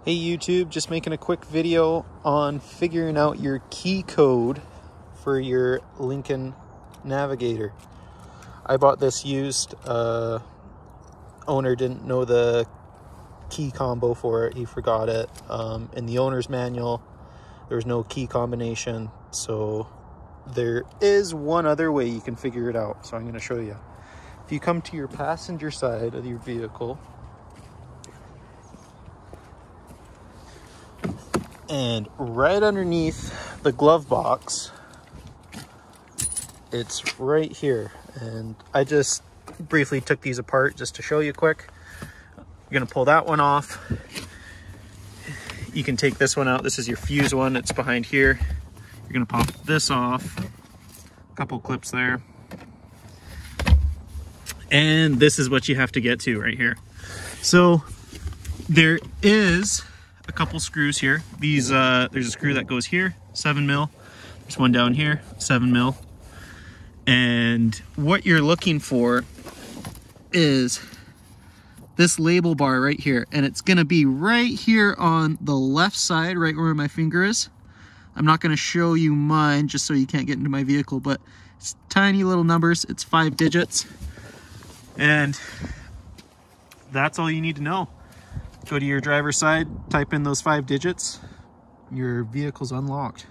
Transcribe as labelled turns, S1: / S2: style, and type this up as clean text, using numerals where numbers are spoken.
S1: Hey YouTube, just making a quick video on figuring out your key code for your Lincoln Navigator. I bought this used. Owner didn't know the key combo for it. He forgot it. In the owner's manual, there was no key combination. So there is one other way you can figure it out. So I'm going to show you. If you come to your passenger side of your vehicle, and right underneath the glove box, it's right here. And I just briefly took these apart just to show you quick. You're gonna pull that one off. You can take this one out. This is your fuse one. It's behind here. You're gonna pop this off. A couple clips there. And this is what you have to get to right here. So there is a couple screws here. These there's a screw that goes here, 7 mil. There's one down here, 7 mil. And what you're looking for is this label bar right here, and it's gonna be right here on the left side, right where my finger is. I'm not gonna show you mine just so you can't get into my vehicle, but it's tiny little numbers. It's 5 digits, and that's all you need to know. Go to your driver's side, type in those 5 digits, your vehicle's unlocked.